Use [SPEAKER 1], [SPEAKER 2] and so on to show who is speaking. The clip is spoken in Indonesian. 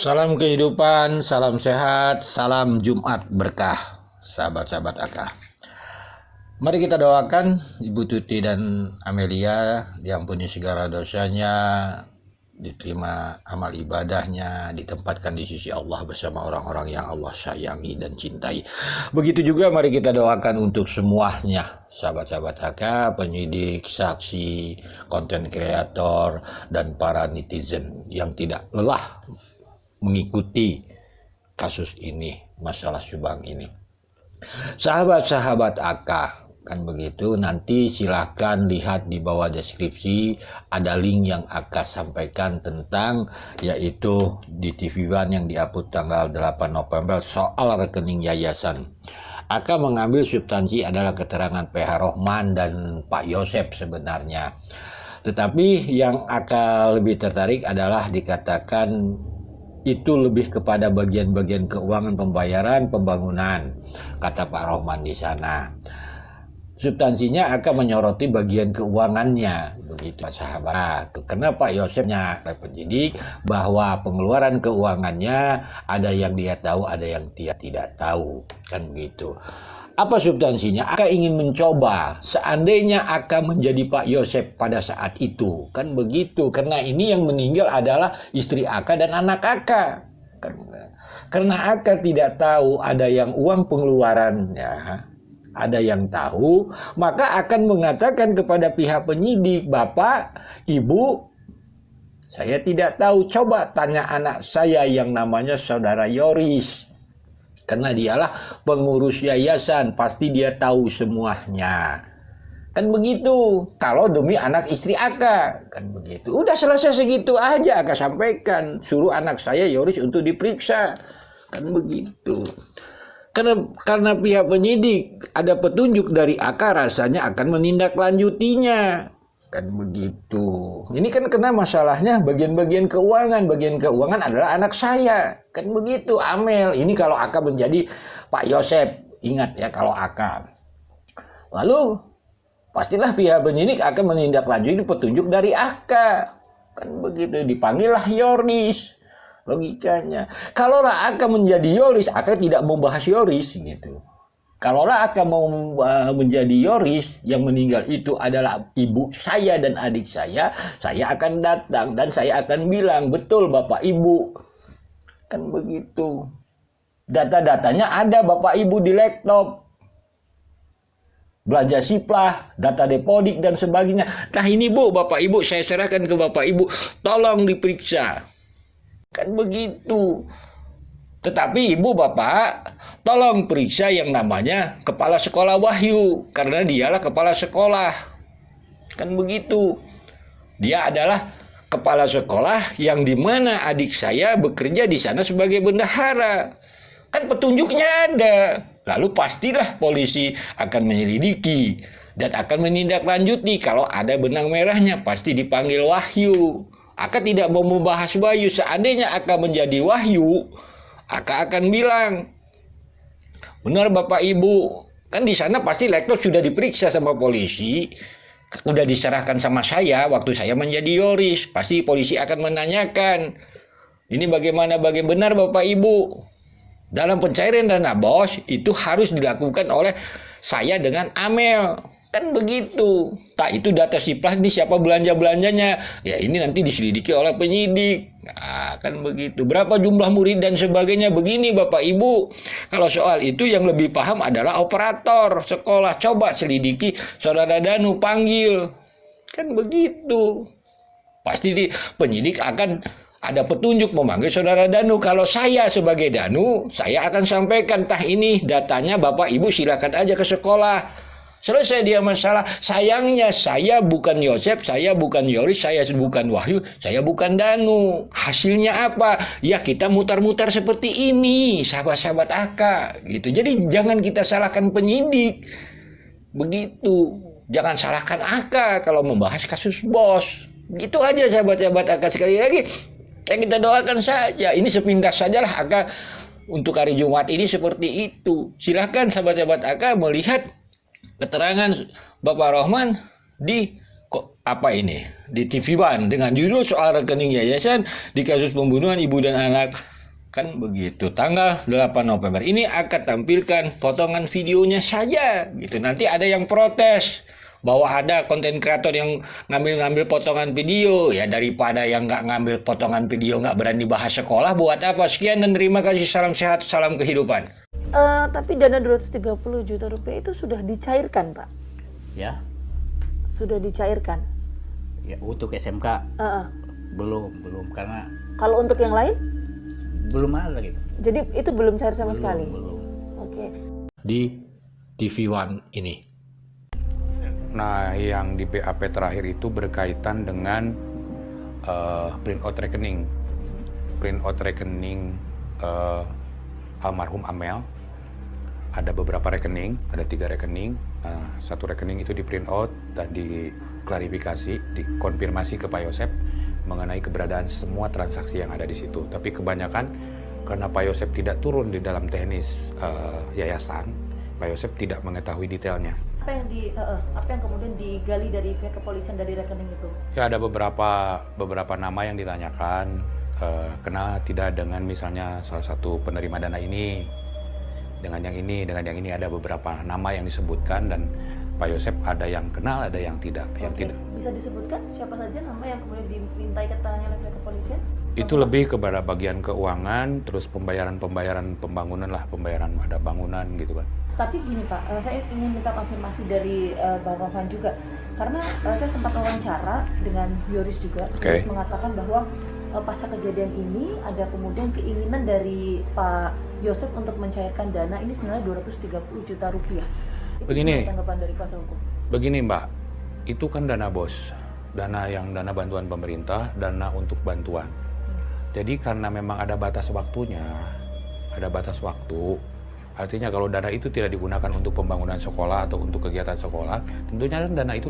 [SPEAKER 1] Salam kehidupan, salam sehat, salam Jumat berkah, sahabat-sahabat Aka. Mari kita doakan Ibu Tuti dan Amelia diampuni segala dosanya, diterima amal ibadahnya, ditempatkan di sisi Allah bersama orang-orang yang Allah sayangi dan cintai. Begitu juga mari kita doakan untuk semuanya, sahabat-sahabat Aka, penyidik, saksi, konten kreator, dan para netizen yang tidak lelah mengikuti kasus ini, masalah Subang ini. Sahabat-sahabat Aka, kan begitu, nanti silahkan lihat di bawah deskripsi, ada link yang Aka sampaikan tentang, yaitu di TV One yang diupload tanggal 8 November soal rekening yayasan. Aka mengambil substansi adalah keterangan PH Rohman dan Pak Yosep sebenarnya. Tetapi yang Aka lebih tertarik adalah dikatakan itu lebih kepada bagian-bagian keuangan pembayaran pembangunan, kata Pak Rohman di sana. Substansinya akan menyoroti bagian keuangannya, begitu sahabat. Karena Pak Yosepnya penyidik bahwa pengeluaran keuangannya ada yang dia tahu, ada yang dia tidak tahu, kan begitu. Apa substansinya? Aka ingin mencoba seandainya Aka menjadi Pak Yosep pada saat itu, kan begitu. Karena ini yang meninggal adalah istri Aka dan anak Aka. Karena Aka tidak tahu ada yang uang pengeluaran, ya, ada yang tahu, maka akan mengatakan kepada pihak penyidik, Bapak, Ibu, saya tidak tahu. Coba tanya anak saya yang namanya Saudara Yoris. Karena dialah pengurus yayasan, pasti dia tahu semuanya. Kan begitu, kalau demi anak istri Aka, kan begitu. Udah selesai segitu aja, Aka sampaikan. Suruh anak saya Yoris untuk diperiksa. Kan begitu. Karena pihak penyidik ada petunjuk dari Aka, rasanya akan menindaklanjutinya. Kan begitu. Ini kan kena masalahnya bagian-bagian keuangan. Bagian keuangan adalah anak saya. Kan begitu, Amel. Ini kalau Aka menjadi Pak Yosep. Ingat ya, kalau Aka. Lalu, pastilah pihak penyidik akan menindaklanjuti petunjuk dari Aka. Kan begitu, dipanggillah Yoris. Logikanya. Kalaulah Aka menjadi Yoris, Aka tidak mau bahas Yoris gitu. Kalaulah Aka mau menjadi Yoris, yang meninggal itu adalah ibu saya dan adik saya akan datang dan saya akan bilang, betul Bapak Ibu. Kan begitu. Data-datanya ada Bapak Ibu di laptop. Belanja siplah, data depodik dan sebagainya. Nah ini Bu, Bapak Ibu, saya serahkan ke Bapak Ibu. Tolong diperiksa. Kan begitu. Tetapi Ibu Bapak, tolong periksa yang namanya Kepala Sekolah Wahyu, karena dialah kepala sekolah. Kan begitu. Dia adalah kepala sekolah yang dimana adik saya bekerja di sana sebagai bendahara. Kan petunjuknya ada. Lalu pastilah polisi akan menyelidiki dan akan menindaklanjuti. Kalau ada benang merahnya pasti dipanggil Wahyu. Aka tidak mau membahas Wahyu. Seandainya Aka menjadi Wahyu, Aka akan bilang, benar Bapak Ibu, kan di sana pasti laptop sudah diperiksa sama polisi, sudah diserahkan sama saya waktu saya menjadi Yoris. Pasti polisi akan menanyakan, ini bagaimana benar Bapak Ibu. Dalam pencairan dana BOS itu harus dilakukan oleh saya dengan Amel. Kan begitu. Tak itu data siplah ini siapa belanja-belanjanya. Ya ini nanti diselidiki oleh penyidik. Nah, kan begitu. Berapa jumlah murid dan sebagainya. Begini Bapak Ibu. Kalau soal itu yang lebih paham adalah operator sekolah. Coba selidiki Saudara Danu, panggil. Kan begitu. Pasti penyidik akan ada petunjuk memanggil Saudara Danu. Kalau saya sebagai Danu, saya akan sampaikan, tah ini datanya Bapak Ibu silakan aja ke sekolah. Selesai dia masalah. Sayangnya saya bukan Yosep, saya bukan Yoris, saya bukan Wahyu, saya bukan Danu. Hasilnya apa? Ya kita mutar-mutar seperti ini, sahabat-sahabat Aka. Gitu. Jadi jangan kita salahkan penyidik. Begitu. Jangan salahkan Aka kalau membahas kasus BOS. Gitu aja sahabat-sahabat Aka. Sekali lagi, kita doakan saja. Ini sepintas sajalah Aka untuk hari Jumat ini seperti itu. Silahkan sahabat-sahabat Aka melihat keterangan Bapak Rohman di apa ini di TV One dengan judul soal rekening yayasan di kasus pembunuhan ibu dan anak Kan begitu. Tanggal 8 November ini akan tampilkan potongan videonya saja gitu. Nanti ada yang protes bahwa ada konten kreator yang ngambil-ngambil potongan video, ya daripada yang nggak ngambil potongan video nggak berani bahas sekolah, buat apa? Sekian dan terima kasih, salam sehat, salam kehidupan.
[SPEAKER 2] Tapi dana 230 juta rupiah itu sudah dicairkan, Pak?
[SPEAKER 3] Ya.
[SPEAKER 2] Sudah dicairkan?
[SPEAKER 3] Ya, untuk SMK belum karena
[SPEAKER 2] kalau untuk yang lain?
[SPEAKER 3] belum ada gitu.
[SPEAKER 2] Jadi itu belum cair sama sekali?
[SPEAKER 3] Belum.
[SPEAKER 2] Oke.
[SPEAKER 1] Di TV One ini.
[SPEAKER 4] Nah, yang di BAP terakhir itu berkaitan dengan printout rekening. Printout rekening almarhum Amel. Ada beberapa rekening, ada 3 rekening. Satu rekening itu di printout dan diklarifikasi, dikonfirmasi ke Pak Yosep mengenai keberadaan semua transaksi yang ada di situ. Tapi kebanyakan karena Pak Yosep tidak turun di dalam teknis yayasan, Pak Yosep tidak mengetahui detailnya.
[SPEAKER 2] Apa yang kemudian digali dari pihak kepolisian dari rekening itu?
[SPEAKER 4] Ya, ada beberapa nama yang ditanyakan, kenal tidak dengan misalnya salah satu penerima dana ini, dengan yang ini ada beberapa nama yang disebutkan dan Pak Yosep ada yang kenal, ada yang tidak, yang tidak.
[SPEAKER 2] Bisa disebutkan siapa saja nama yang kemudian dimintai keterangan oleh pihak kepolisian?
[SPEAKER 4] Itu lebih kepada bagian keuangan, terus pembayaran pembangunan lah, pembayaran ada bangunan gitu kan.
[SPEAKER 2] Tapi gini Pak, saya ingin minta konfirmasi dari Bang Rohan juga, karena saya sempat wawancara dengan Yoris juga, Yoris mengatakan bahwa pasca kejadian ini ada kemudian keinginan dari Pak Yosep untuk mencairkan dana ini senilai 230 juta rupiah.
[SPEAKER 4] Begini,
[SPEAKER 2] tanggapan dari kuasa hukum? Begini
[SPEAKER 4] Mbak, itu kan dana bos, dana bantuan pemerintah, dana untuk bantuan. Jadi karena memang ada batas waktunya, artinya kalau dana itu tidak digunakan untuk pembangunan sekolah atau untuk kegiatan sekolah, tentunya dana itu